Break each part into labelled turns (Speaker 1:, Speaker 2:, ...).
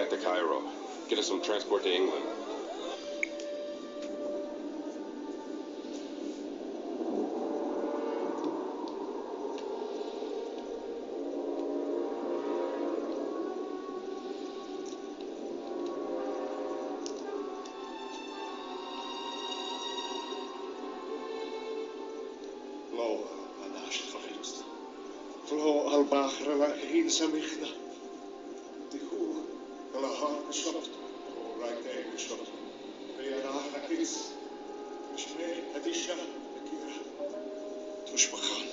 Speaker 1: back to Cairo. Get us some transport to England.
Speaker 2: Flo al-Bahr la-in samikhna. Tihu al-Har shot. Right there shot. Riyana Hakis. Shmei Hadisha Akira. Tushbakhan.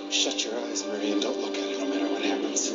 Speaker 2: Shut your eyes, Marie, and don't look at it no matter what happens.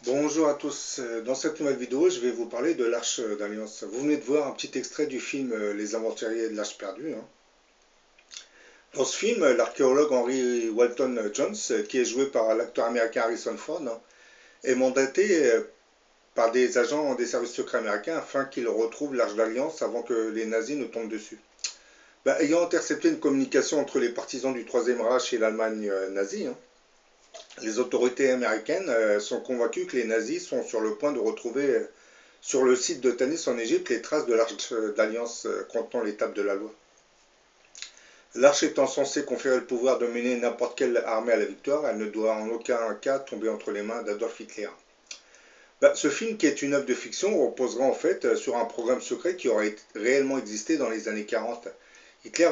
Speaker 3: Bonjour à tous, dans cette nouvelle vidéo je vais vous parler de l'Arche d'Alliance. Vous venez de voir un petit extrait du film Les Aventuriers de l'Arche perdue. Dans ce film, l'archéologue Henry Walton Jones, qui est joué par l'acteur américain Harrison Ford, est mandaté par des agents des services secrets américains afin qu'ils retrouvent l'Arche d'Alliance avant que les nazis ne tombent dessus. Ayant intercepté une communication entre les partisans du Troisième Reich et l'Allemagne nazie, les autorités américaines sont convaincues que les nazis sont sur le point de retrouver sur le site de Tanis en Égypte les traces de l'Arche d'Alliance contenant les tables de la loi. L'arche étant censée conférer le pouvoir de mener n'importe quelle armée à la victoire, elle ne doit en aucun cas tomber entre les mains d'Adolf Hitler. Ce film, qui est une œuvre de fiction, reposera en fait sur un programme secret qui aurait réellement existé dans les années 40. Hitler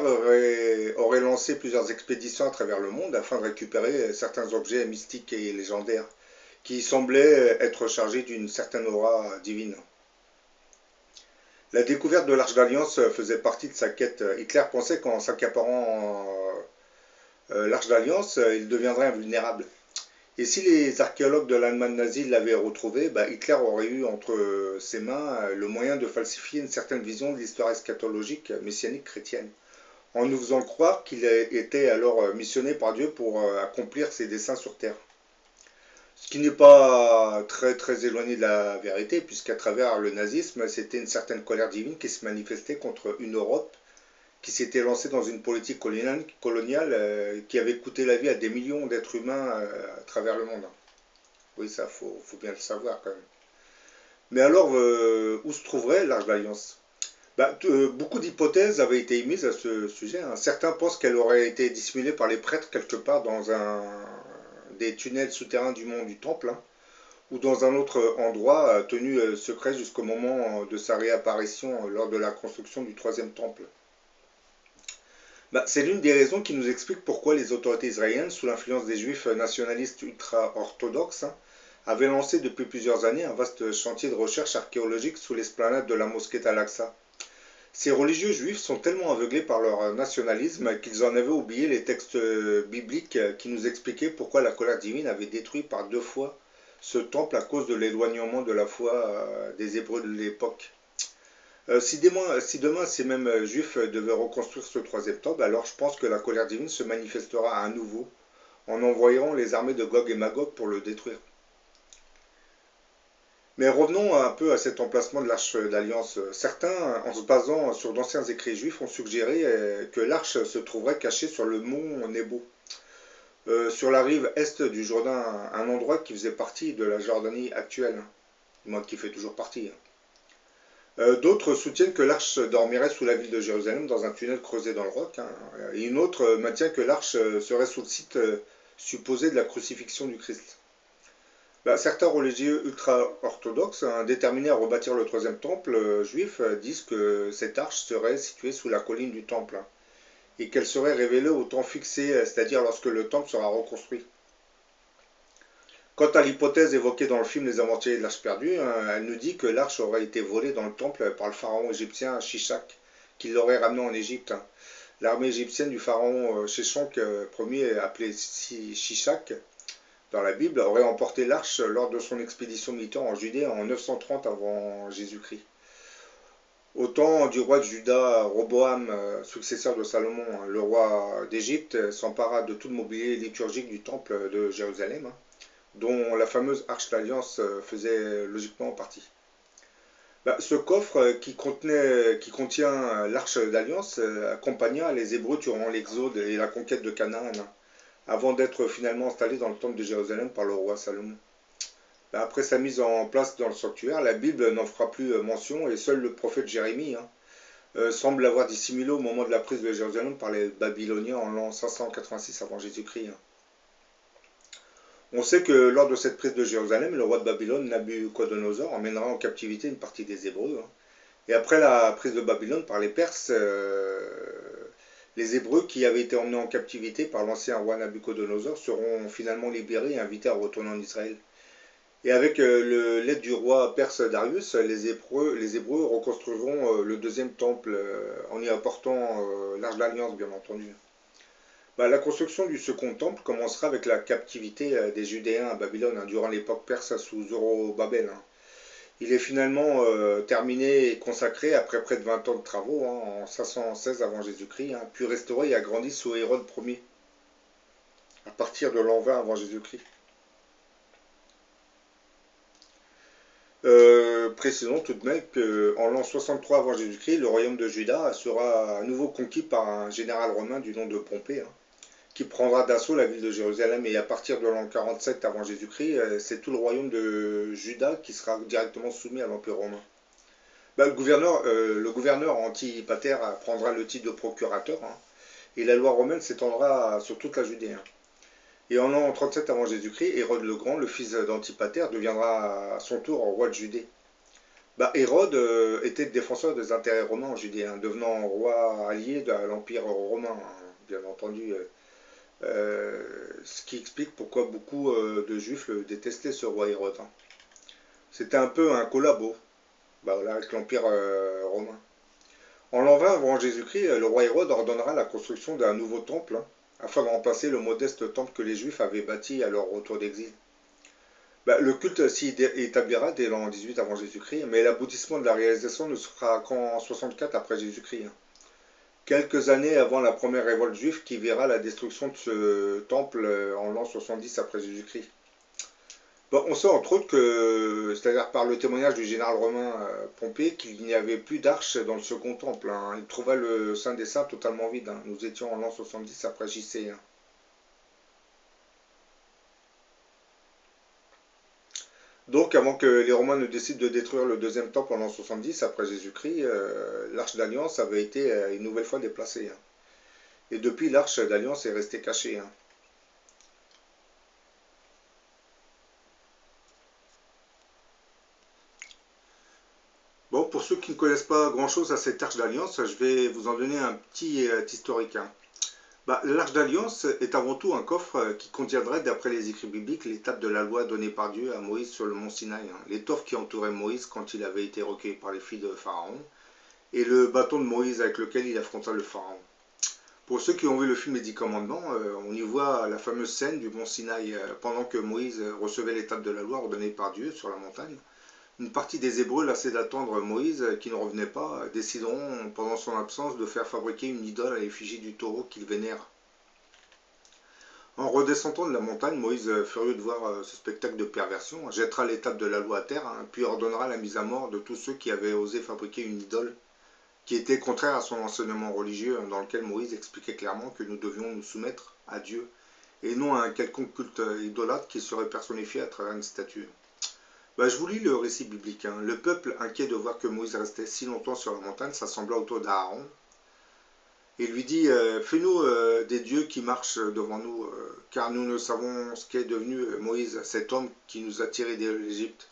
Speaker 3: aurait lancé plusieurs expéditions à travers le monde afin de récupérer certains objets mystiques et légendaires qui semblaient être chargés d'une certaine aura divine. La découverte de l'Arche d'Alliance faisait partie de sa quête. Hitler pensait qu'en s'accaparant l'Arche d'Alliance, il deviendrait invulnérable. Et si les archéologues de l'Allemagne nazie l'avaient retrouvé, Hitler aurait eu entre ses mains le moyen de falsifier une certaine vision de l'histoire eschatologique messianique chrétienne, en nous faisant croire qu'il était alors missionné par Dieu pour accomplir ses desseins sur terre. Ce qui n'est pas très éloigné de la vérité, puisqu'à travers le nazisme, c'était une certaine colère divine qui se manifestait contre une Europe qui s'était lancée dans une politique coloniale qui avait coûté la vie à des millions d'êtres humains à travers le monde. Oui, ça, faut bien le savoir quand même. Mais alors, où se trouverait l'Arche d'Alliance? Beaucoup d'hypothèses avaient été émises à ce sujet. Certains pensent qu'elle aurait été dissimulée par les prêtres quelque part dans des tunnels souterrains du mont du Temple, ou dans un autre endroit tenu secret jusqu'au moment de sa réapparition lors de la construction du troisième temple. C'est l'une des raisons qui nous explique pourquoi les autorités israéliennes, sous l'influence des juifs nationalistes ultra-orthodoxes, avaient lancé depuis plusieurs années un vaste chantier de recherche archéologique sous l'esplanade de la mosquée Al-Aqsa. Ces religieux juifs sont tellement aveuglés par leur nationalisme qu'ils en avaient oublié les textes bibliques qui nous expliquaient pourquoi la colère divine avait détruit par 2 fois ce temple à cause de l'éloignement de la foi des Hébreux de l'époque. Si demain ces mêmes juifs devaient reconstruire ce troisième temple, alors je pense que la colère divine se manifestera à nouveau en envoyant les armées de Gog et Magog pour le détruire. Mais revenons un peu à cet emplacement de l'Arche d'Alliance. Certains, en se basant sur d'anciens écrits juifs, ont suggéré que l'arche se trouverait cachée sur le mont Nebo, sur la rive est du Jourdain, un endroit qui faisait partie de la Jordanie actuelle, qui fait toujours partie. D'autres soutiennent que l'arche dormirait sous la ville de Jérusalem dans un tunnel creusé dans le roc, et une autre maintient que l'arche serait sous le site supposé de la crucifixion du Christ. Certains religieux ultra-orthodoxes, déterminés à rebâtir le troisième temple juif, disent que cette arche serait située sous la colline du temple, et qu'elle serait révélée au temps fixé, c'est-à-dire lorsque le temple sera reconstruit. Quant à l'hypothèse évoquée dans le film Les Aventuriers de l'Arche perdue, elle nous dit que l'arche aurait été volée dans le temple par le pharaon égyptien Shishak, qui l'aurait ramenée en Égypte. L'armée égyptienne du pharaon Sheshonq Ier, appelé Shishak dans la Bible, aurait emporté l'arche lors de son expédition militaire en Judée en 930 avant Jésus-Christ. Au temps du roi de Juda, Roboam, successeur de Salomon, le roi d'Égypte, s'empara de tout le mobilier liturgique du temple de Jérusalem, dont la fameuse Arche d'Alliance faisait logiquement partie. Ce coffre qui contient l'Arche d'Alliance accompagna les Hébreux durant l'Exode et la conquête de Canaan, avant d'être finalement installé dans le temple de Jérusalem par le roi Salomon. Après sa mise en place dans le sanctuaire, la Bible n'en fera plus mention et seul le prophète Jérémie semble l'avoir dissimulé au moment de la prise de Jérusalem par les Babyloniens en l'an 586 avant Jésus-Christ. On sait que lors de cette prise de Jérusalem, le roi de Babylone, Nabucodonosor, emmènera en captivité une partie des Hébreux. Et après la prise de Babylone par les Perses, les Hébreux qui avaient été emmenés en captivité par l'ancien roi Nabucodonosor seront finalement libérés et invités à retourner en Israël. Et avec l'aide du roi perse Darius, les Hébreux reconstruiront le deuxième temple en y apportant l'Arche d'Alliance, bien entendu. La construction du second temple commencera avec la captivité des Judéens à Babylone durant l'époque perse sous Zorobabel. Il est finalement terminé et consacré après près de 20 ans de travaux, en 516 avant Jésus-Christ, puis restauré et agrandi sous Hérode Ier, à partir de l'an 20 avant Jésus-Christ. Précisons tout de même qu'en l'an 63 avant Jésus-Christ, le royaume de Juda sera à nouveau conquis par un général romain du nom de Pompée, qui prendra d'assaut la ville de Jérusalem, et à partir de l'an 47 avant Jésus-Christ, c'est tout le royaume de Juda qui sera directement soumis à l'Empire romain. Le gouverneur Antipater prendra le titre de procurateur, et la loi romaine s'étendra sur toute la Judée. Et en l'an 37 avant Jésus-Christ, Hérode le Grand, le fils d'Antipater, deviendra à son tour roi de Judée. Hérode était le défenseur des intérêts romains en Judée, devenant roi allié de l'Empire romain, bien entendu. Ce qui explique pourquoi beaucoup de juifs le détestaient, ce roi Hérode. C'était un peu un collabo avec l'Empire romain. En l'an 20 avant Jésus-Christ, le roi Hérode ordonnera la construction d'un nouveau temple afin de remplacer le modeste temple que les Juifs avaient bâti à leur retour d'exil. Le culte s'y établira dès l'an 18 avant Jésus-Christ, mais l'aboutissement de la réalisation ne sera qu'en 64 après Jésus-Christ. Quelques années avant la première révolte juive qui verra la destruction de ce temple en l'an 70 après Jésus-Christ. On sait entre autres que, c'est-à-dire par le témoignage du général romain Pompée, qu'il n'y avait plus d'arche dans le second temple. Il trouva le Saint des Saints totalement vide. Nous étions en l'an 70 après JC. Donc, avant que les Romains ne décident de détruire le deuxième temple en l'an 70 après Jésus-Christ, l'arche d'alliance avait été une nouvelle fois déplacée. Et depuis, l'arche d'alliance est restée cachée. Bon, pour ceux qui ne connaissent pas grand-chose à cette arche d'alliance, je vais vous en donner un petit historique. L'arche d'alliance est avant tout un coffre qui contiendrait, d'après les écrits bibliques, l'étape de la loi donnée par Dieu à Moïse sur le mont Sinaï, l'étoffe qui entourait Moïse quand il avait été recueilli par les filles de Pharaon, et le bâton de Moïse avec lequel il affronta le Pharaon. Pour ceux qui ont vu le film Les 10 Commandements, on y voit la fameuse scène du mont Sinaï, pendant que Moïse recevait l'étape de la loi ordonnée par Dieu sur la montagne. Une partie des Hébreux, lassés d'attendre Moïse, qui ne revenait pas, décideront pendant son absence de faire fabriquer une idole à l'effigie du taureau qu'ils vénèrent. En redescendant de la montagne, Moïse, furieux de voir ce spectacle de perversion, jettera l'étape de la loi à terre, puis ordonnera la mise à mort de tous ceux qui avaient osé fabriquer une idole qui était contraire à son enseignement religieux, dans lequel Moïse expliquait clairement que nous devions nous soumettre à Dieu, et non à un quelconque culte idolâtre qui serait personnifié à travers une statue. Je vous lis le récit biblique. Le peuple, inquiet de voir que Moïse restait si longtemps sur la montagne, s'assembla autour d'Aaron et lui dit fais-nous des dieux qui marchent devant nous, car nous ne savons ce qu'est devenu Moïse, cet homme qui nous a tirés de l'Égypte.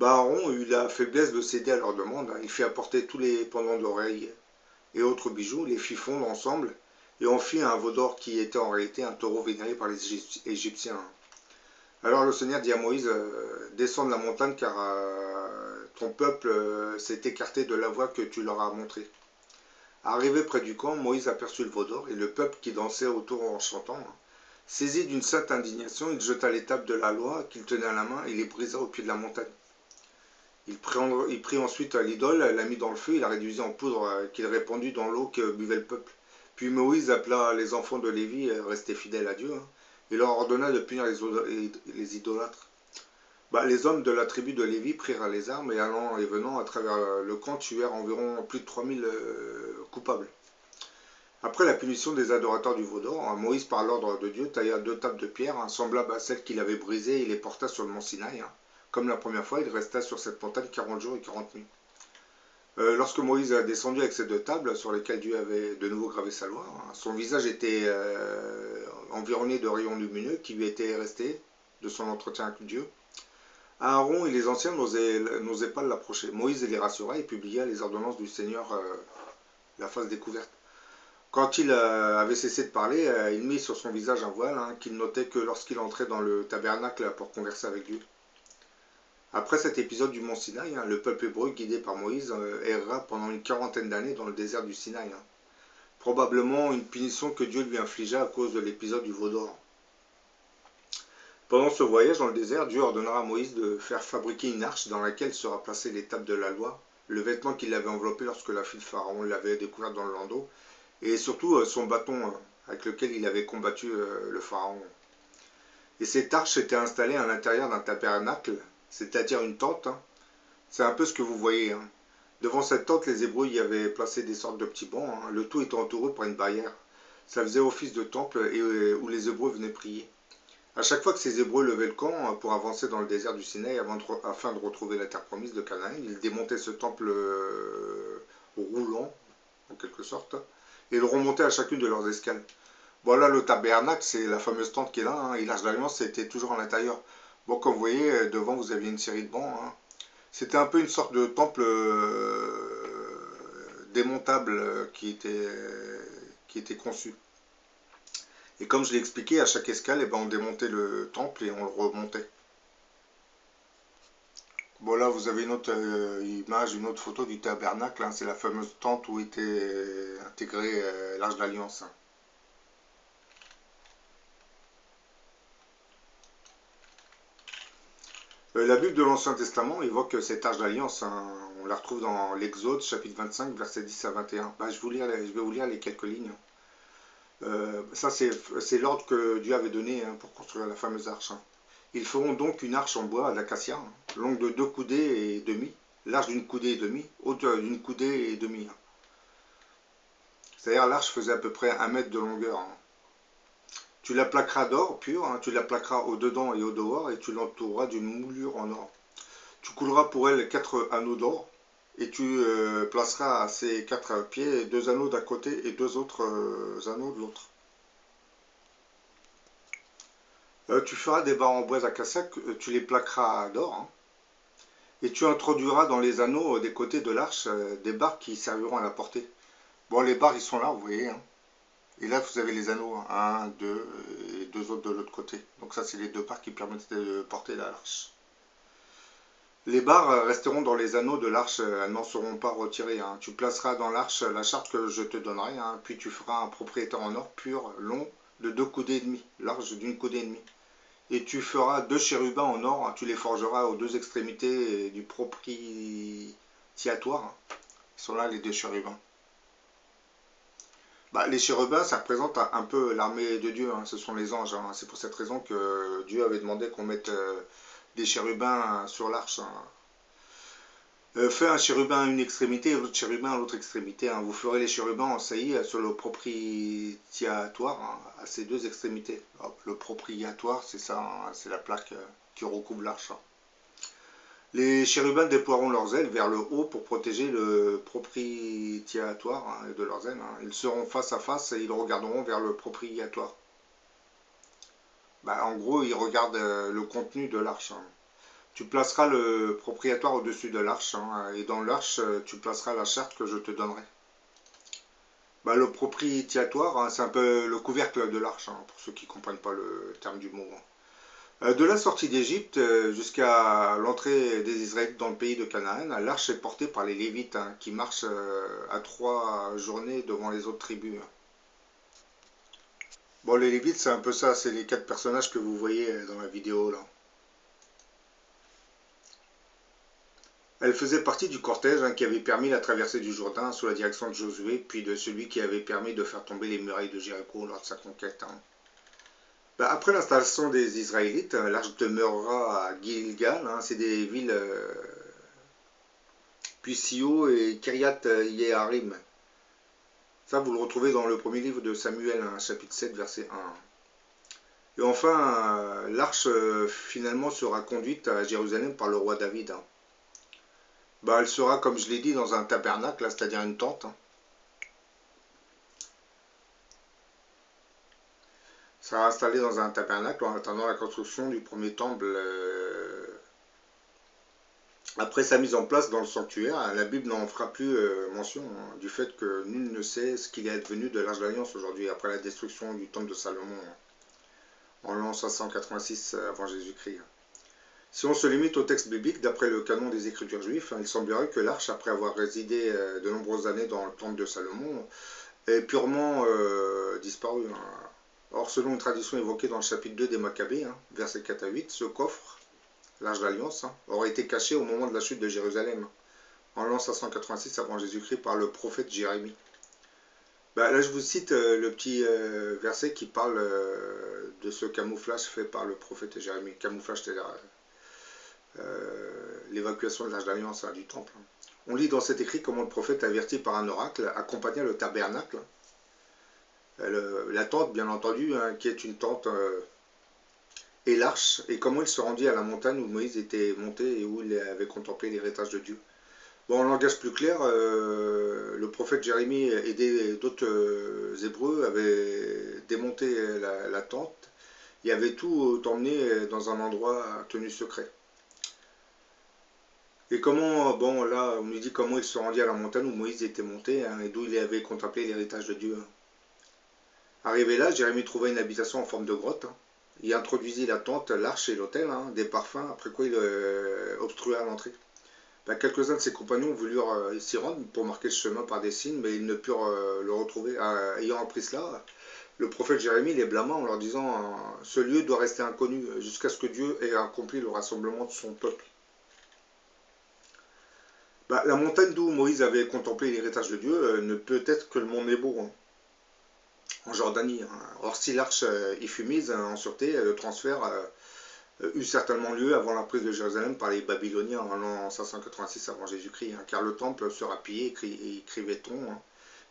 Speaker 3: Aaron eut la faiblesse de céder à leur demande. Il fit apporter tous les pendants d'oreilles et autres bijoux, les fit fondre ensemble et en fit un veau d'or qui était en réalité un taureau vénéré par les Égyptiens. Alors le Seigneur dit à Moïse, descends de la montagne car ton peuple s'est écarté de la voie que tu leur as montrée. Arrivé près du camp, Moïse aperçut le veau d'or et le peuple qui dansait autour en chantant. Saisi d'une sainte indignation, il jeta l'étape de la loi qu'il tenait à la main et les brisa au pied de la montagne. Il prit ensuite l'idole, la mit dans le feu et la réduisit en poudre qu'il répandit dans l'eau que buvait le peuple. Puis Moïse appela les enfants de Lévi, restés fidèles à Dieu, et leur ordonna de punir les idolâtres. Les hommes de la tribu de Lévi prirent les armes et allant et venant à travers le camp tuèrent environ plus de 3000 coupables. Après la punition des adorateurs du veau d'or, Moïse par l'ordre de Dieu tailla 2 tables de pierre semblables à celles qu'il avait brisées et les porta sur le mont Sinaï. Comme la première fois, il resta sur cette montagne 40 jours et 40 nuits. Lorsque Moïse a descendu avec ces 2 tables sur lesquelles Dieu avait de nouveau gravé sa loi, son visage était environné de rayons lumineux qui lui étaient restés de son entretien avec Dieu. Aaron et les anciens n'osaient pas l'approcher. Moïse les rassura et publia les ordonnances du Seigneur, la face découverte. Quand il avait cessé de parler, il mit sur son visage un voile qu'il notait que lorsqu'il entrait dans le tabernacle pour converser avec Dieu. Après cet épisode du mont Sinaï, le peuple hébreu, guidé par Moïse, erra pendant une 40aine d'années dans le désert du Sinaï. Probablement une punition que Dieu lui infligea à cause de l'épisode du veau d'or. Pendant ce voyage dans le désert, Dieu ordonnera à Moïse de faire fabriquer une arche dans laquelle sera placée l'étape de la loi, le vêtement qu'il avait enveloppé lorsque la fille de Pharaon l'avait découvert dans le landau, et surtout son bâton avec lequel il avait combattu le Pharaon. Et cette arche était installée à l'intérieur d'un tabernacle, c'est-à-dire une tente. C'est un peu ce que vous voyez. Devant cette tente, les Hébreux y avaient placé des sortes de petits bancs, le tout étant entouré par une barrière. Ça faisait office de temple où les Hébreux venaient prier. À chaque fois que ces Hébreux levaient le camp pour avancer dans le désert du Sinaï afin de retrouver la terre promise de Canaan, ils démontaient ce temple roulant, en quelque sorte, et le remonter à chacune de leurs escales. Voilà, le tabernacle, c'est la fameuse tente qui est là, hein, et l'Arche d'Alliance était toujours à l'intérieur. Bon, comme vous voyez, devant vous aviez une série de bancs, hein. C'était un peu une sorte de temple démontable qui était conçu. Et comme je l'ai expliqué, à chaque escale, eh ben, on démontait le temple et on le remontait. Bon, là, vous avez une autre image, une autre photo du tabernacle, hein. C'est la fameuse tente où était intégrée l'Arche d'Alliance, hein. La Bible de l'Ancien Testament évoque cette Arche d'Alliance, hein. On la retrouve dans l'Exode, chapitre 25, versets 10 à 21. Bah, je vais vous lire les quelques lignes. Ça, c'est l'ordre que Dieu avait donné, hein, pour construire la fameuse arche, hein. Ils feront donc une arche en bois d'acacia, hein, longue de 2 coudées et demi, large d'une coudée et demi, haute d'une coudée et demi, hein. C'est-à-dire l'arche faisait à peu près 1 mètre de longueur, hein. Tu la plaqueras d'or pur, hein, tu la plaqueras au dedans et au dehors, et tu l'entoureras d'une moulure en or. Tu couleras pour elle 4 anneaux d'or, et tu placeras à ces 4 pieds 2 anneaux d'un côté et 2 autres anneaux de l'autre. Tu feras des barres en bois d'acacia, tu les plaqueras d'or, hein, et tu introduiras dans les anneaux des côtés de l'arche des barres qui serviront à la porter. Bon, les barres, ils sont là, vous voyez, hein. Et là, vous avez les anneaux, hein, 1, 2 et 2 autres de l'autre côté. Donc ça, c'est les 2 barres qui permettent de porter l'arche. Les barres resteront dans les anneaux de l'arche, elles n'en seront pas retirées, hein. Tu placeras dans l'arche la charte que je te donnerai, hein, puis tu feras un propriétaire en or pur, long, de 2 coudées et demie, large d'une coudée et demie. Et tu feras 2 chérubins en or, hein, tu les forgeras aux 2 extrémités du propitiatoire, hein. Ils sont là, les 2 chérubins. Bah, les chérubins, ça représente un peu l'armée de Dieu, hein, ce sont les anges, hein. C'est pour cette raison que Dieu avait demandé qu'on mette des chérubins sur l'arche, hein. Fais un chérubin à une extrémité et l'autre chérubin à l'autre extrémité, hein. Vous ferez les chérubins en saillie sur le propitiatoire, hein, à ces 2 extrémités. Hop, le propitiatoire, c'est ça, hein, c'est la plaque qui recouvre l'arche, hein. Les chérubins déploieront leurs ailes vers le haut pour protéger le propitiatoire, hein, de leurs ailes, hein. Ils seront face à face et ils regarderont vers le propitiatoire. Bah, en gros, ils regardent le contenu de l'arche, hein. Tu placeras le propitiatoire au-dessus de l'arche, hein, et dans l'arche, tu placeras la charte que je te donnerai. Bah, le propitiatoire, hein, c'est un peu le couvercle de l'arche, hein, pour ceux qui ne comprennent pas le terme du mot, hein. De la sortie d'Égypte jusqu'à l'entrée des Israélites dans le pays de Canaan, l'arche est portée par les Lévites, hein, qui marchent à 3 journées devant les autres tribus, hein. Bon, les Lévites, c'est un peu ça, c'est les 4 personnages que vous voyez dans la vidéo là. Elle faisait partie du cortège, hein, qui avait permis la traversée du Jourdain sous la direction de Josué, puis de celui qui avait permis de faire tomber les murailles de Jéricho lors de sa conquête, hein. Bah, après l'installation des Israélites, l'arche demeurera à Gilgal, hein, c'est des villes puis Sio et Kiryat Yearim. Ça, vous le retrouvez dans le premier livre de Samuel, hein, chapitre 7, verset 1. Et enfin, l'arche finalement sera conduite à Jérusalem par le roi David, hein. Bah, elle sera, comme je l'ai dit, dans un tabernacle, c'est-à-dire une tente, hein. Sera installée dans un tabernacle en attendant la construction du premier temple. Après sa mise en place dans le sanctuaire, la Bible n'en fera plus mention, hein, du fait que nul ne sait ce qu'il est advenu de l'Arche d'Alliance aujourd'hui, après la destruction du temple de Salomon, hein, en l'an 586 avant Jésus-Christ. Si on se limite au texte biblique, d'après le canon des Écritures juives, il semblerait que l'arche, après avoir résidé de nombreuses années dans le temple de Salomon, ait purement disparu, hein. Or, selon une tradition évoquée dans le chapitre 2 des Maccabées, hein, versets 4 à 8, ce coffre, l'Arche d'Alliance, hein, aurait été caché au moment de la chute de Jérusalem, en l'an 586 avant Jésus-Christ, par le prophète Jérémie. Bah, là, je vous cite le petit verset qui parle de ce camouflage fait par le prophète Jérémie. Camouflage, c'est-à-dire l'évacuation de l'Arche d'Alliance, hein, du temple. On lit dans cet écrit comment le prophète, averti par un oracle, accompagna le tabernacle, la tente bien entendu, hein, qui est une tente, et l'arche, et comment il se rendit à la montagne où Moïse était monté et où il avait contemplé l'héritage de Dieu. Bon, en langage plus clair, le prophète Jérémie, aidé d'autres Hébreux, avait démonté la tente et avait tout emmené dans un endroit tenu secret. Et comment, bon là, on nous dit comment il se rendit à la montagne où Moïse était monté, hein, et d'où il avait contemplé l'héritage de Dieu. Arrivé là, Jérémie trouva une habitation en forme de grotte. Hein. Il introduisit la tente, l'arche et l'autel, hein, des parfums, après quoi il obstrua l'entrée. Ben, quelques-uns de ses compagnons voulurent s'y rendre pour marquer le chemin par des signes, mais ils ne purent le retrouver. Ayant appris cela, le prophète Jérémie les blâma en leur disant ce lieu doit rester inconnu jusqu'à ce que Dieu ait accompli le rassemblement de son peuple. Ben, la montagne d'où Moïse avait contemplé l'héritage de Dieu ne peut être que le mont Nebo, hein, en Jordanie. Hein. Or, si l'arche y fut mise en sûreté, le transfert eut certainement lieu avant la prise de Jérusalem par les Babyloniens en l'an 586 avant Jésus-Christ, hein, car le temple sera pillé, écrivait-on, hein,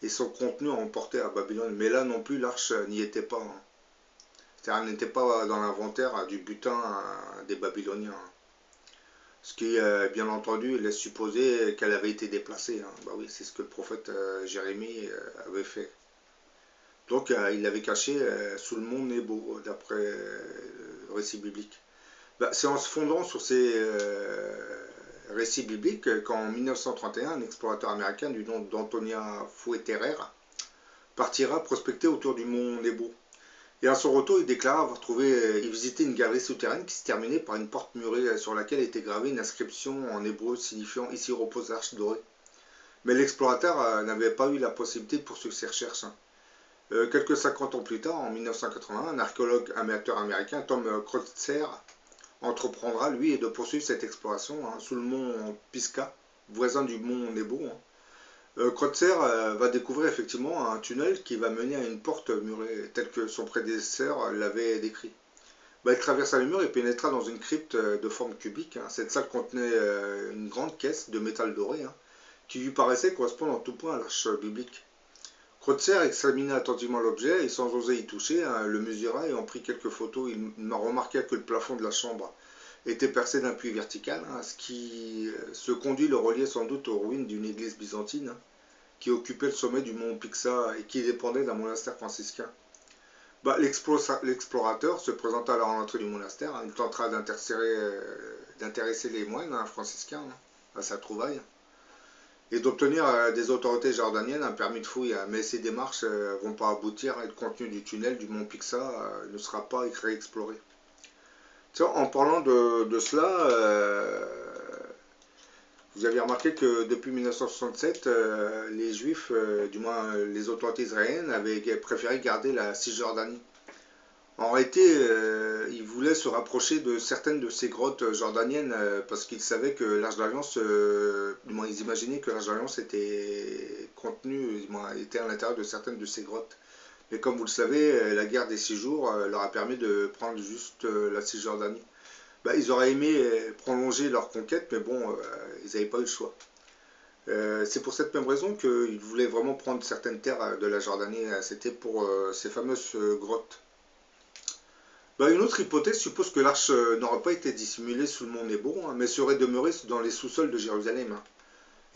Speaker 3: et son contenu emporté à Babylone. Mais là non plus, l'arche n'y était pas. Hein. C'est-à-dire, elle n'était pas dans l'inventaire du butin des Babyloniens. Hein. Ce qui, bien entendu, laisse supposer qu'elle avait été déplacée. Hein. Bah oui, c'est ce que le prophète Jérémie avait fait. Donc, il l'avait cachée sous le mont Nebo, d'après le récit biblique. Bah, c'est en se fondant sur ces récits bibliques qu'en 1931, un explorateur américain du nom d'Antonia Fueterer partira prospecter autour du mont Nebo. Et à son retour, il déclara avoir il visitait une galerie souterraine qui se terminait par une porte murée sur laquelle était gravée une inscription en hébreu signifiant « Ici repose l'arche dorée ». Mais l'explorateur n'avait pas eu la possibilité de poursuivre ses recherches. Quelques 50 ans plus tard, en 1981, un archéologue amateur américain, Tom Kreutzer, entreprendra, lui, de poursuivre cette exploration hein, sous le mont Pisgah, voisin du mont Nebo. Hein. Kreutzer va découvrir effectivement un tunnel qui va mener à une porte murée, telle que son prédécesseur l'avait décrit. Bah, il traversa le mur et pénétra dans une crypte de forme cubique. Hein. Cette salle contenait une grande caisse de métal doré, hein, qui lui paraissait correspondre en tout point à l'arche biblique. Kreutzer examina attentivement l'objet et sans oser y toucher, hein, le mesura et en prit quelques photos. Il remarqua que le plafond de la chambre était percé d'un puits vertical, hein, ce conduit le reliait sans doute aux ruines d'une église byzantine hein, qui occupait le sommet du mont Pisgah et qui dépendait d'un monastère franciscain. Bah, l'explorateur se présenta alors à l'entrée du monastère, hein, il tentera d'intéresser les moines hein, franciscains hein, à sa trouvaille et d'obtenir des autorités jordaniennes un permis de fouille. Mais ces démarches ne vont pas aboutir et le contenu du tunnel du mont Pisgah ne sera pas réexploré. En parlant de cela, vous avez remarqué que depuis 1967, les Juifs, du moins les autorités israéliennes, avaient préféré garder la Cisjordanie. En réalité, ils voulaient se rapprocher de certaines de ces grottes jordaniennes parce qu'ils savaient que l'Arche d'Alliance, du moins ils imaginaient que l'Arche d'Alliance était contenue, était à l'intérieur de certaines de ces grottes. Mais comme vous le savez, la guerre des 6 jours leur a permis de prendre juste la Cisjordanie. Bah, ils auraient aimé prolonger leur conquête, mais bon, ils n'avaient pas eu le choix. C'est pour cette même raison qu'ils voulaient vraiment prendre certaines terres de la Jordanie. C'était pour ces fameuses grottes. Bah, une autre hypothèse suppose que l'arche n'aurait pas été dissimulée sous le mont Nebo, hein, mais serait demeurée dans les sous-sols de Jérusalem. Hein.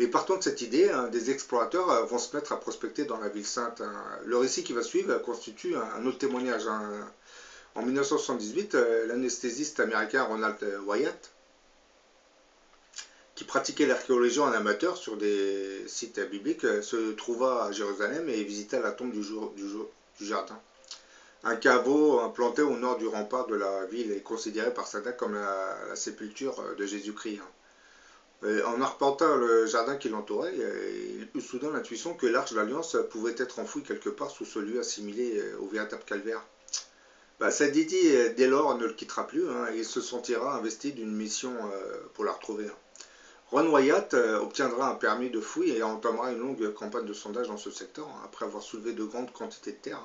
Speaker 3: Et partant de cette idée, hein, des explorateurs vont se mettre à prospecter dans la ville sainte. Hein. Le récit qui va suivre constitue un autre témoignage. Hein. En 1978, l'anesthésiste américain Ronald Wyatt, qui pratiquait l'archéologie en amateur sur des sites bibliques, se trouva à Jérusalem et visita la tombe du jardin. Un caveau implanté au nord du rempart de la ville est considéré par certains comme la sépulture de Jésus-Christ. En arpentant le jardin qui l'entourait, il eut soudain l'intuition que l'arche d'alliance pouvait être enfouie quelque part sous ce lieu assimilé au véritable calvaire. Bah, Sadidi, dès lors, ne le quittera plus hein, et il se sentira investi d'une mission pour la retrouver. Hein. Ron Wyatt obtiendra un permis de fouille et entamera une longue campagne de sondage dans ce secteur, hein, après avoir soulevé de grandes quantités de terre.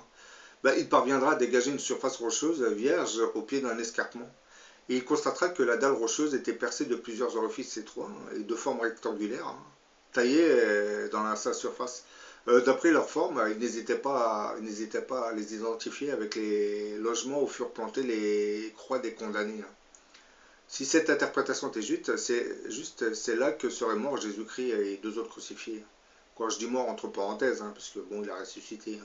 Speaker 3: Bah, il parviendra à dégager une surface rocheuse vierge au pied d'un escarpement. Et il constatera que la dalle rocheuse était percée de plusieurs orifices étroits hein, et de forme rectangulaire, hein, taillés dans sa surface. D'après leur forme, ils n'hésitaient pas à les identifier avec les logements où furent plantées les croix des condamnés. Hein. Si cette interprétation était juste, c'est là que serait mort Jésus-Christ et 2 autres crucifiés. Quand je dis mort entre parenthèses, hein, parce que bon, il a ressuscité.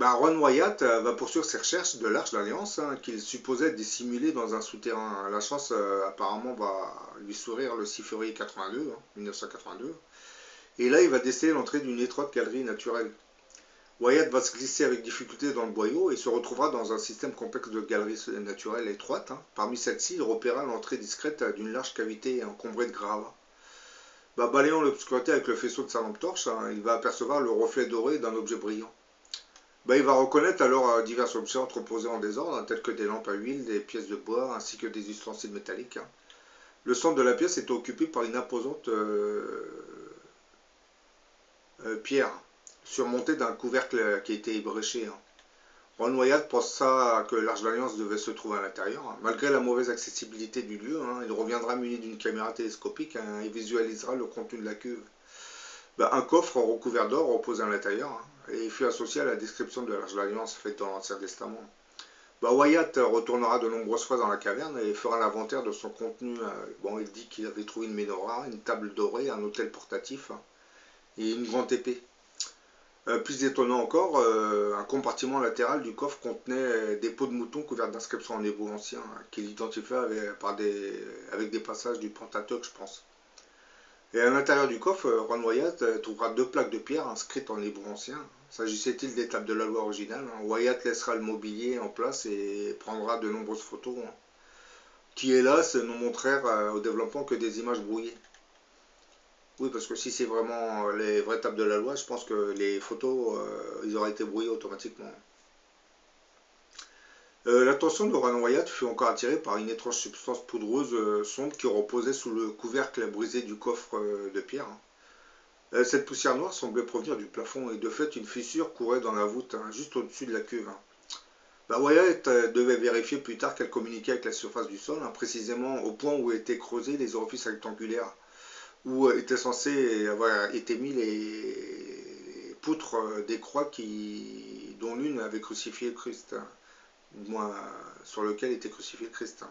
Speaker 3: Ron Wyatt va poursuivre ses recherches de l'Arche d'Alliance, hein, qu'il supposait dissimuler dans un souterrain. La chance apparemment va lui sourire le 6 février 1982. Et là, il va déceler l'entrée d'une étroite galerie naturelle. Wyatt va se glisser avec difficulté dans le boyau et se retrouvera dans un système complexe de galeries naturelles étroites. Hein. Parmi celles-ci, il repéra l'entrée discrète d'une large cavité encombrée de gravats. Balayant l'obscurité avec le faisceau de sa lampe torche, hein, il va apercevoir le reflet doré d'un objet brillant. Il va reconnaître alors divers objets entreposés en désordre, hein, tels que des lampes à huile, des pièces de bois, ainsi que des ustensiles métalliques. Hein. Le centre de la pièce est occupé par une imposante pierre, surmontée d'un couvercle qui a été ébréché. Hein. Ron Wyatt pensa que l'Arche d'Alliance devait se trouver à l'intérieur. Hein. Malgré la mauvaise accessibilité du lieu, hein, il reviendra muni d'une caméra télescopique hein, et visualisera le contenu de la cuve. Un coffre recouvert d'or reposait à l'intérieur hein, et il fut associé à la description de l'Arche d'Alliance faite dans l'Ancien Testament. Wyatt retournera de nombreuses fois dans la caverne et fera l'inventaire de son contenu. Il dit qu'il avait trouvé une menorah, une table dorée, un autel portatif hein, et une grande épée. Plus étonnant encore, un compartiment latéral du coffre contenait des peaux de mouton couvertes d'inscriptions en hébreu ancien, hein, qu'il identifiait avec des passages du Pentateuque, je pense. Et à l'intérieur du coffre, Ron Wyatt trouvera 2 plaques de pierre inscrites en hébreu ancien. S'agissait-il des tables de la loi originale hein. Wyatt laissera le mobilier en place et prendra de nombreuses photos, hein, qui hélas ne montrèrent au développement que des images brouillées. Oui, parce que si c'est vraiment les vraies tables de la loi, je pense que les photos, ils auraient été brouillés automatiquement. L'attention de Ron Wyatt fut encore attirée par une étrange substance poudreuse sombre qui reposait sous le couvercle brisé du coffre de pierre. Cette poussière noire semblait provenir du plafond et de fait une fissure courait dans la voûte, hein, juste au-dessus de la cuve. Hein. Wyatt devait vérifier plus tard qu'elle communiquait avec la surface du sol, hein, précisément au point où étaient creusés les orifices rectangulaires, où étaient censés avoir été mis les poutres des croix dont l'une avait crucifié le Christ, hein, du moins sur lequel était crucifié le Christ. Hein.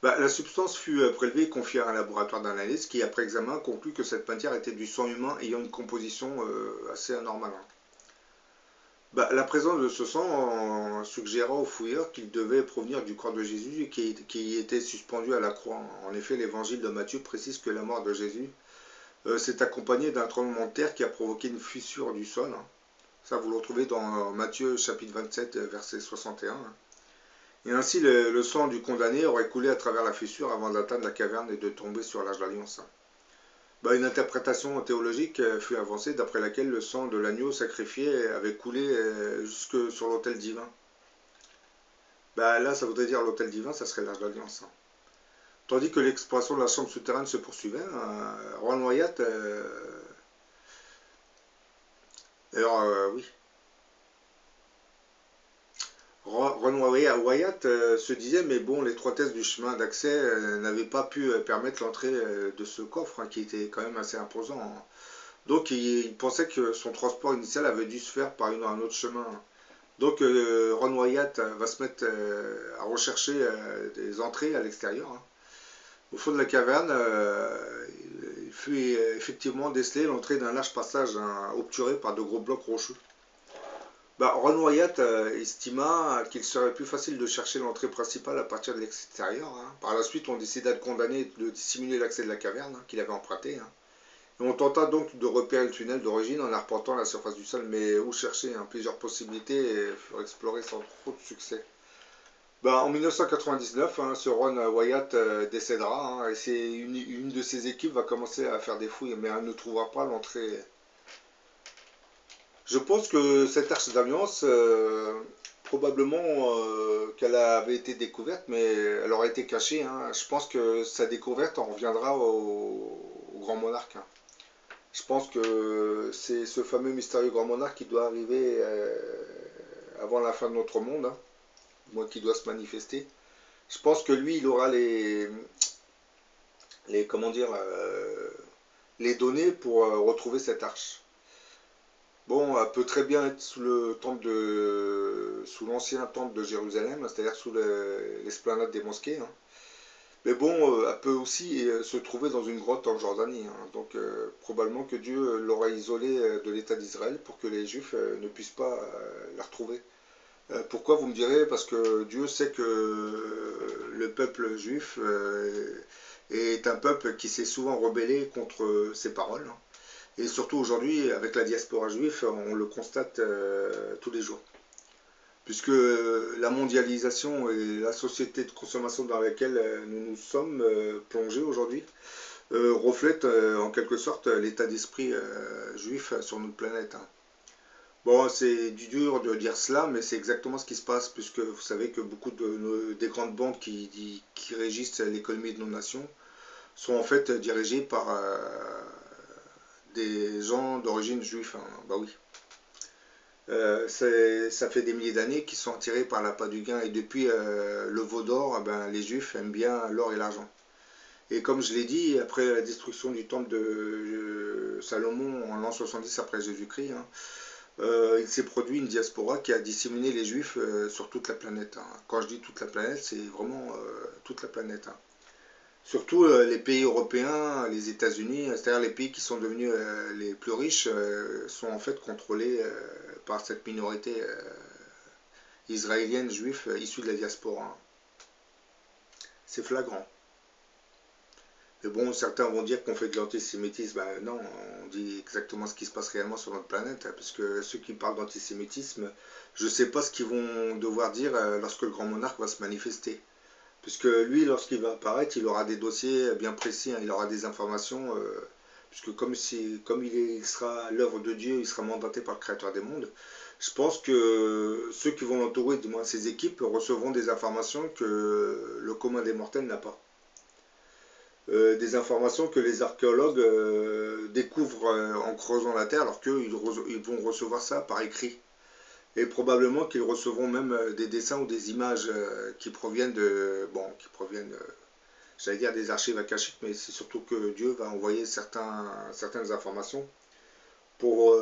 Speaker 3: La substance fut prélevée et confiée à un laboratoire d'analyse qui, après examen, conclut que cette matière était du sang humain ayant une composition assez anormale. La présence de ce sang suggéra aux fouilleurs qu'il devait provenir du corps de Jésus qui était suspendu à la croix. En effet, l'évangile de Matthieu précise que la mort de Jésus s'est accompagnée d'un tremblement de terre qui a provoqué une fissure du sol. Hein. Ça, vous le retrouvez dans Matthieu chapitre 27, verset 61. Hein. Et ainsi, le sang du condamné aurait coulé à travers la fissure avant d'atteindre la caverne et de tomber sur l'Arche d'Alliance. Une interprétation théologique fut avancée d'après laquelle le sang de l'agneau sacrifié avait coulé jusque sur l'autel divin. Là, ça voudrait dire l'autel divin, ça serait l'Arche d'Alliance. Tandis que l'exploration de la chambre souterraine se poursuivait, Ron Wyatt... oui... Ron Wyatt se disait, mais bon, l'étroitesse du chemin d'accès n'avait pas pu permettre l'entrée de ce coffre, hein, qui était quand même assez imposant. Hein. Donc il pensait que son transport initial avait dû se faire par un autre chemin. Donc Ron Wyatt va se mettre à rechercher des entrées à l'extérieur. Hein. Au fond de la caverne, il fut effectivement décelé l'entrée d'un large passage hein, obturé par de gros blocs rocheux. Ron Wyatt estima qu'il serait plus facile de chercher l'entrée principale à partir de l'extérieur. Hein. Par la suite, on décida de condamner de dissimuler l'accès de la caverne hein, qu'il avait emprunté. Hein. Et on tenta donc de repérer le tunnel d'origine en arpentant la surface du sol, mais où chercher hein. Plusieurs possibilités furent explorées sans trop de succès. En 1999, hein, ce Ron Wyatt décédera hein, et c'est une de ses équipes va commencer à faire des fouilles, mais elle ne trouvera pas l'entrée. Je pense que cette Arche d'Alliance, probablement qu'elle avait été découverte, mais elle aurait été cachée. Hein. Je pense que sa découverte en reviendra au grand monarque. Hein. Je pense que c'est ce fameux mystérieux grand monarque qui doit arriver avant la fin de notre monde, hein, qui doit se manifester. Je pense que lui, il aura les données pour retrouver cette arche. Bon, elle peut très bien être sous le temple sous l'ancien temple de Jérusalem, c'est-à-dire sous l'esplanade des mosquées, hein. Mais bon, elle peut aussi se trouver dans une grotte en Jordanie, hein. Donc probablement que Dieu l'aura isolée de l'État d'Israël pour que les Juifs ne puissent pas la retrouver. Pourquoi vous me direz? Parce que Dieu sait que le peuple juif est un peuple qui s'est souvent rebellé contre ses paroles, hein. Et surtout aujourd'hui, avec la diaspora juive, on le constate tous les jours. Puisque la mondialisation et la société de consommation dans laquelle nous nous sommes plongés aujourd'hui reflètent en quelque sorte l'état d'esprit juif sur notre planète, hein. Bon, c'est du dur de dire cela, mais c'est exactement ce qui se passe, puisque vous savez que beaucoup des grandes banques qui régissent l'économie de nos nations sont en fait dirigées par des gens d'origine juive, hein. Bah oui. Ça fait des milliers d'années qu'ils sont attirés par l'appât du gain, et depuis le veau d'or, ben, les juifs aiment bien l'or et l'argent. Et comme je l'ai dit, après la destruction du temple de Salomon en l'an 70 après Jésus-Christ, hein, il s'est produit une diaspora qui a disséminé les juifs sur toute la planète, hein. Quand je dis toute la planète, c'est vraiment toute la planète, hein. Surtout les pays européens, les États-Unis, c'est-à-dire les pays qui sont devenus les plus riches, sont en fait contrôlés par cette minorité israélienne juive issue de la diaspora, hein. C'est flagrant. Mais bon, certains vont dire qu'on fait de l'antisémitisme. Ben non, on dit exactement ce qui se passe réellement sur notre planète, hein, parce que ceux qui parlent d'antisémitisme, je ne sais pas ce qu'ils vont devoir dire lorsque le grand monarque va se manifester. Puisque lui, lorsqu'il va apparaître, il aura des dossiers bien précis, hein, il aura des informations, puisque comme il sera l'œuvre de Dieu, il sera mandaté par le Créateur des mondes. Je pense que ceux qui vont l'entourer, du moins ses équipes, recevront des informations que le commun des mortels n'a pas. Des informations que les archéologues découvrent en creusant la terre, alors qu'eux, ils vont recevoir ça par écrit. Et probablement qu'ils recevront même des dessins ou des images qui proviennent j'allais dire des archives akashiques, mais c'est surtout que Dieu va envoyer certaines informations pour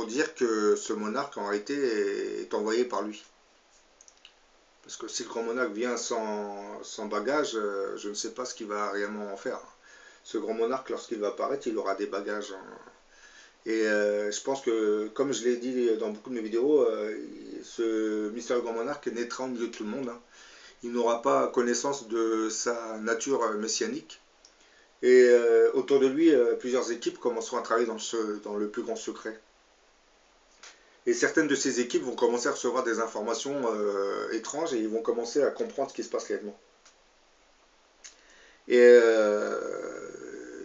Speaker 3: dire que ce monarque en réalité est envoyé par lui. Parce que si le grand monarque vient sans bagage, je ne sais pas ce qu'il va réellement en faire. Ce grand monarque, lorsqu'il va apparaître, il aura des bagages, hein. Et je pense que, comme je l'ai dit dans beaucoup de mes vidéos, ce mystérieux grand monarque naîtra au milieu de tout le monde, hein. Il n'aura pas connaissance de sa nature messianique. Et autour de lui, plusieurs équipes commenceront à travailler dans le plus grand secret. Et certaines de ces équipes vont commencer à recevoir des informations étranges et ils vont commencer à comprendre ce qui se passe réellement. Et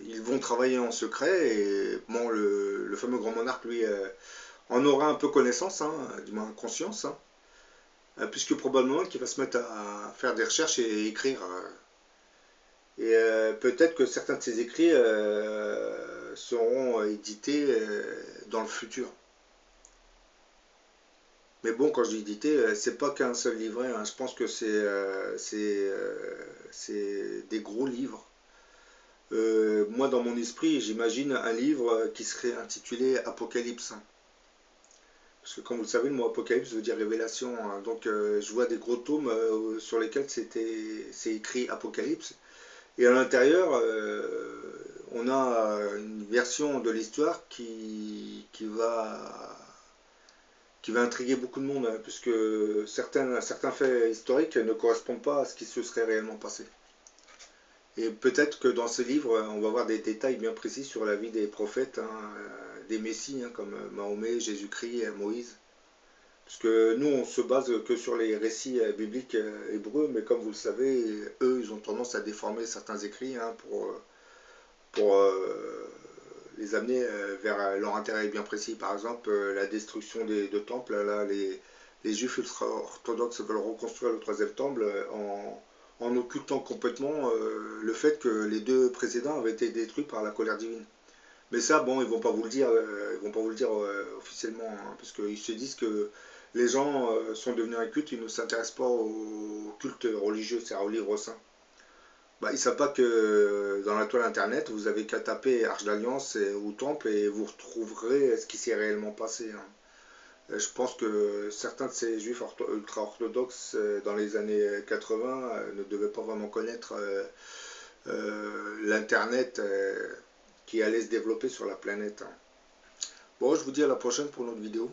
Speaker 3: ils vont travailler en secret et bon, le fameux grand monarque, lui, en aura un peu connaissance, hein, du moins conscience, hein, puisque probablement qu'il va se mettre à faire des recherches et écrire. Et peut-être que certains de ces écrits seront édités dans le futur. Mais bon, quand je dis édité, c'est pas qu'un seul livret, hein. Je pense que c'est des gros livres. Moi, dans mon esprit, j'imagine un livre qui serait intitulé Apocalypse, hein. Parce que comme vous le savez, le mot Apocalypse veut dire révélation, hein. Donc je vois des gros tomes sur lesquels c'est écrit Apocalypse. Et à l'intérieur, on a une version de l'histoire qui va intriguer beaucoup de monde, hein, puisque certains faits historiques ne correspondent pas à ce qui se serait réellement passé. Et peut-être que dans ce livre, on va voir des détails bien précis sur la vie des prophètes, hein, des messies, hein, comme Mahomet, Jésus-Christ, Moïse. Parce que nous, on se base que sur les récits bibliques hébreux, mais comme vous le savez, eux, ils ont tendance à déformer certains écrits, hein, pour les amener vers leur intérêt bien précis. Par exemple, la destruction de temples, là, les juifs ultra-orthodoxes veulent reconstruire le troisième temple en occultant complètement le fait que les deux précédents avaient été détruits par la colère divine. Mais ça, bon, ils vont pas vous le dire, officiellement, hein, parce qu'ils se disent que les gens sont devenus incultes, ils ne s'intéressent pas au culte religieux, c'est-à-dire au livre saint. Bah, ils ne savent pas que dans la toile internet, vous avez qu'à taper Arche d'Alliance ou Temple et vous retrouverez ce qui s'est réellement passé, hein. Je pense que certains de ces juifs ultra-orthodoxes dans les années 80 ne devaient pas vraiment connaître l'internet qui allait se développer sur la planète, hein. Bon, je vous dis à la prochaine pour une autre vidéo.